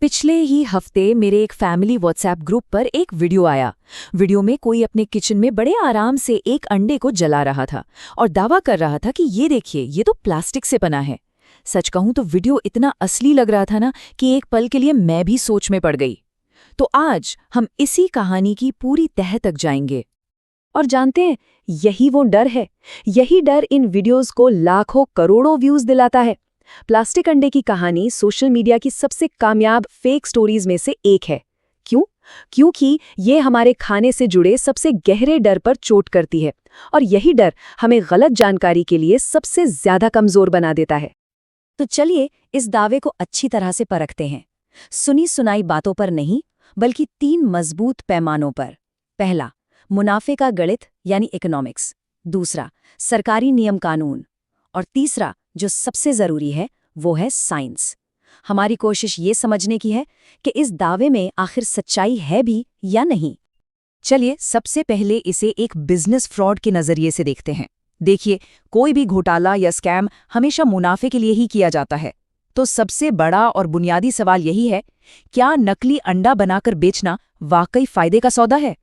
पिछले ही हफ्ते मेरे एक फैमिली व्हाट्सएप ग्रुप पर एक वीडियो आया। वीडियो में कोई अपने किचन में बड़े आराम से एक अंडे को जला रहा था और दावा कर रहा था कि ये देखिए, ये तो प्लास्टिक से बना है। सच कहूं तो वीडियो इतना असली लग रहा था ना कि एक पल के लिए मैं भी सोच में पड़ गई। तो आज हम इसी कहानी की पूरी तह तक जाएंगे। और जानते हैं, यही वो डर है। यही डर इन वीडियोस को लाखों करोड़ों व्यूज दिलाता है। प्लास्टिक अंडे की कहानी सोशल मीडिया की सबसे कामयाब फेक स्टोरीज में से एक है। क्यों? क्योंकि ये हमारे खाने से जुड़े सबसे गहरे डर पर चोट करती है, और यही डर हमें गलत जानकारी के लिए सबसे ज्यादा कमजोर बना देता है। तो चलिए इस दावे को अच्छी तरह से परखते हैं, सुनी सुनाई बातों पर नहीं, बल्कि 3 मजबूत पैमानों पर। पहला, मुनाफे का गणित यानी इकोनॉमिक्स। दूसरा, सरकारी नियम कानून। और तीसरा, जो सबसे जरूरी है, वो है साइंस। हमारी कोशिश ये समझने की है कि इस दावे में आखिर सच्चाई है भी या नहीं। चलिए सबसे पहले इसे एक बिजनेस फ्रॉड के नजरिए से देखते हैं। देखिए, कोई भी घोटाला या स्कैम हमेशा मुनाफे के लिए ही किया जाता है। तो सबसे बड़ा और बुनियादी सवाल यही है, क्या नकली अंडा बनाकर बेचना वाकई फायदे का सौदा है?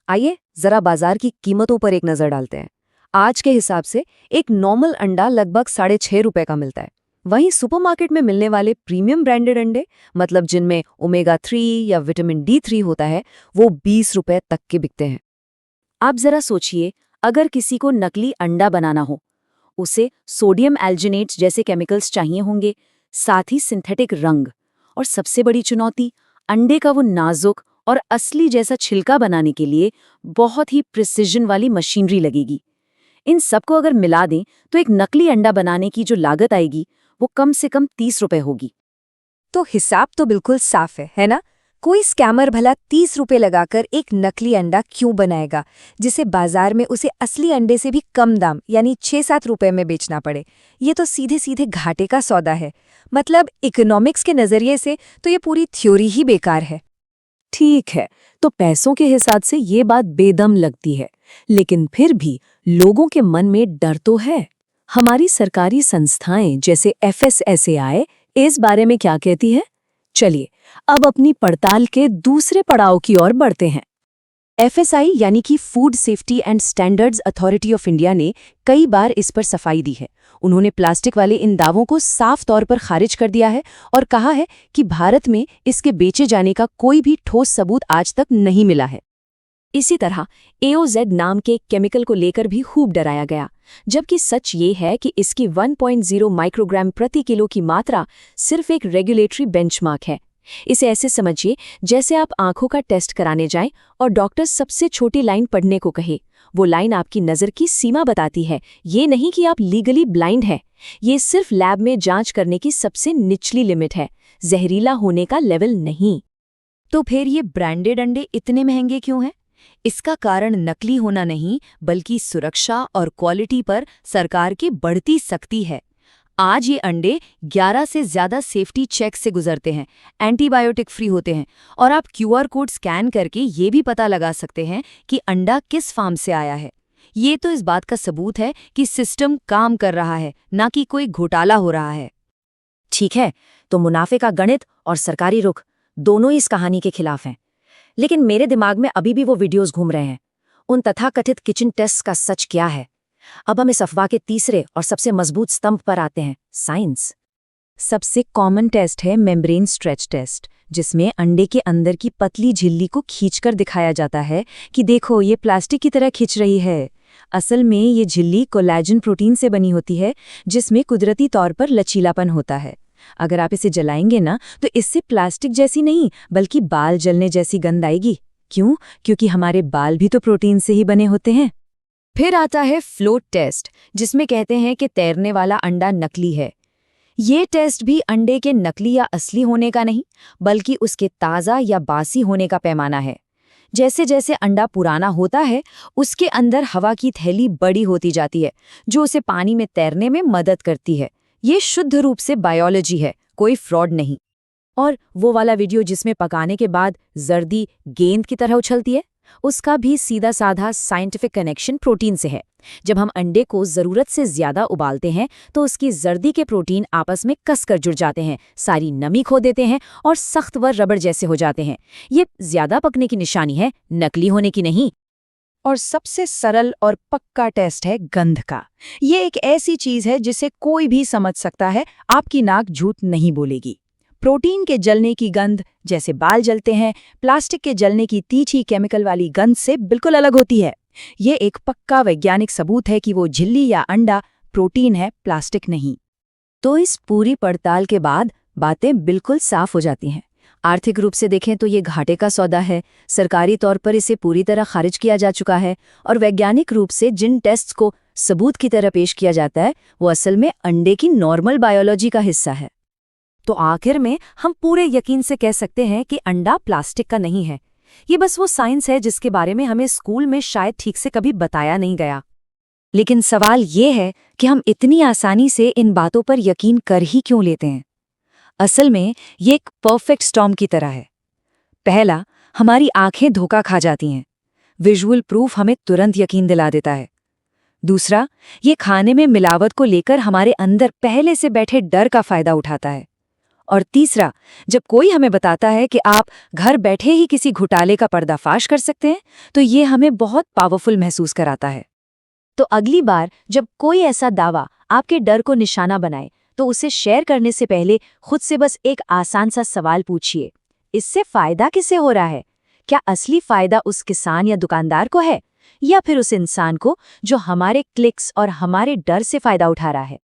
आइए जरा बाजार की कीमतों पर एक नजर डालते हैं। आज के हिसाब से एक नॉर्मल अंडा लगभग 6.5 रुपए का मिलता है। वहीं सुपरमार्केट में मिलने वाले प्रीमियम ब्रांडेड अंडे, मतलब जिनमें ओमेगा 3 या विटामिन D3 होता है, वो 20 रुपए तक के बिकते हैं। आप जरा सोचिए, अगर किसी को नकली अंडा बनाना हो, उसे सोडियम एल्जिनेट्स जैसे केमिकल्स चाहिए होंगे, साथ ही सिंथेटिक रंग, और सबसे बड़ी चुनौती, अंडे का वो नाजुक और असली जैसा छिलका बनाने के लिए बहुत ही प्रिसिजन वाली मशीनरी लगेगी। इन सबको अगर मिला दें तो एक नकली अंडा बनाने की जो लागत आएगी, वो कम से कम 30 रुपए होगी। तो हिसाब तो बिल्कुल साफ है ना? कोई स्कैमर भला 30 रुपए लगाकर एक नकली अंडा क्यों बनाएगा, जिसे बाजार में उसे असली अंडे से भी कम दाम यानी 6-7 रुपए में बेचना पड़े? ये तो सीधे सीधे घाटे का सौदा है। मतलब इकोनॉमिक्स के नजरिए से तो ये पूरी थ्योरी ही बेकार है। ठीक है, तो पैसों के हिसाब से ये बात बेदम लगती है, लेकिन फिर भी लोगों के मन में डर तो है। हमारी सरकारी संस्थाएं जैसे FSSAI इस बारे में क्या कहती है? चलिए अब अपनी पड़ताल के दूसरे पड़ाव की ओर बढ़ते हैं। FSI यानी कि food safety and standards authority of India ने कई बार इस पर सफाई दी है। उन्होंने प्लास्टिक वाले इन दावों को साफ तौर पर खारिज कर दिया है और कहा है कि भारत में इसके बेचे जाने का कोई भी ठोस सबूत आज तक नहीं मिला है। इसी तरह AOZ नाम के केमिकल को लेकर भी खूब डराया गया, जबकि सच ये है कि इसकी 1.0 माइक्रोग्राम प्रति किलो की मात्रा सिर्फ एक रेगुलेटरी बेंचमार्क है। इसे ऐसे समझिए जैसे आप आंखों का टेस्ट कराने जाएं और डॉक्टर सबसे छोटी लाइन पढ़ने को कहे। वो लाइन आपकी नज़र की सीमा बताती है, ये नहीं कि आप लीगली ब्लाइंड है। ये सिर्फ लैब में जांच करने की सबसे निचली लिमिट है, जहरीला होने का लेवल नहीं। तो फिर ये ब्रांडेड अंडे इतने महंगे क्यों हैं? इसका कारण नकली होना नहीं, बल्कि सुरक्षा और क्वालिटी पर सरकार की बढ़ती सख्ती है। आज ये अंडे 11 से ज़्यादा सेफ्टी चेक से गुजरते हैं, एंटीबायोटिक फ्री होते हैं, और आप QR कोड स्कैन करके ये भी पता लगा सकते हैं कि अंडा किस फार्म से आया है। ये तो इस बात का सबूत है कि सिस्टम काम कर रहा है, ना कि कोई घोटाला हो रहा है। ठीक है, तो मुनाफे का गणित और सरकारी रुख दोनों इस कहानी के खिलाफ हैं। लेकिन मेरे दिमाग में अभी भी वो वीडियोस घूम रहे हैं। उन तथाकथित किचन टेस्ट का सच क्या है? अब हम इस अफवाह के तीसरे और सबसे मजबूत स्तंभ पर आते हैं, साइंस। सबसे कॉमन टेस्ट है मेम्ब्रेन स्ट्रेच टेस्ट, जिसमें अंडे के अंदर की पतली झिल्ली को खींचकर दिखाया जाता है कि देखो, ये प्लास्टिक की तरह खींच रही है। असल में ये झिल्ली कोलेजन प्रोटीन से बनी होती है, जिसमें कुदरती तौर पर लचीलापन होता है। अगर आप इसे जलाएंगे ना, तो इससे प्लास्टिक जैसी नहीं, बल्कि बाल जलने जैसी गंध आएगी। क्यों? क्योंकि हमारे बाल भी तो प्रोटीन से ही बने होते हैं। फिर आता है फ्लोट टेस्ट, जिसमें कहते हैं कि तैरने वाला अंडा नकली है। ये टेस्ट भी अंडे के नकली या असली होने का नहीं, बल्कि उसके ताज़ा या बासी होने का पैमाना है। जैसे जैसे अंडा पुराना होता है, उसके अंदर हवा की थैली बड़ी होती जाती है, जो उसे पानी में तैरने में मदद करती है। ये शुद्ध रूप से बायोलॉजी है, कोई फ्रॉड नहीं। और वो वाला वीडियो जिसमें पकाने के बाद जर्दी गेंद की तरह उछलती है, उसका भी सीधा साधा साइंटिफिक कनेक्शन प्रोटीन से है। जब हम अंडे को ज़रूरत से ज़्यादा उबालते हैं तो उसकी जर्दी के प्रोटीन आपस में कसकर जुड़ जाते हैं, सारी नमी खो देते हैं और सख्त व रबड़ जैसे हो जाते हैं। ये ज़्यादा पकने की निशानी है, नकली होने की नहीं। और सबसे सरल और पक्का टेस्ट है गंध का। ये एक ऐसी चीज है जिसे कोई भी समझ सकता है, आपकी नाक झूठ नहीं बोलेगी। प्रोटीन के जलने की गंध, जैसे बाल जलते हैं, प्लास्टिक के जलने की तीखी केमिकल वाली गंध से बिल्कुल अलग होती है। ये एक पक्का वैज्ञानिक सबूत है कि वो झिल्ली या अंडा प्रोटीन है, प्लास्टिक नहीं। तो इस पूरी पड़ताल के बाद बातें बिल्कुल साफ हो जाती हैं। आर्थिक रूप से देखें तो ये घाटे का सौदा है, सरकारी तौर पर इसे पूरी तरह खारिज किया जा चुका है, और वैज्ञानिक रूप से जिन टेस्ट्स को सबूत की तरह पेश किया जाता है वो असल में अंडे की नॉर्मल बायोलॉजी का हिस्सा है। तो आखिर में हम पूरे यकीन से कह सकते हैं कि अंडा प्लास्टिक का नहीं है। ये बस वो साइंस है जिसके बारे में हमें स्कूल में शायद ठीक से कभी बताया नहीं गया। लेकिन सवाल ये है कि हम इतनी आसानी से इन बातों पर यकीन कर ही क्यों लेते हैं। असल में ये एक परफेक्ट स्टॉर्म की तरह है। पहला, हमारी आंखें धोखा खा जाती हैं। विजुअल प्रूफ हमें तुरंत यकीन दिला देता है। दूसरा, ये खाने में मिलावट को लेकर हमारे अंदर पहले से बैठे डर का फायदा उठाता है। और तीसरा, जब कोई हमें बताता है कि आप घर बैठे ही किसी घोटाले का पर्दाफाश कर सकते हैं, तो ये हमें बहुत पावरफुल महसूस कराता है। तो अगली बार जब कोई ऐसा दावा आपके डर को निशाना बनाए, तो उसे शेयर करने से पहले खुद से बस एक आसान सा सवाल पूछिए, इससे फायदा किसे हो रहा है? क्या असली फायदा उस किसान या दुकानदार को है, या फिर उस इंसान को जो हमारे क्लिक्स और हमारे डर से फायदा उठा रहा है?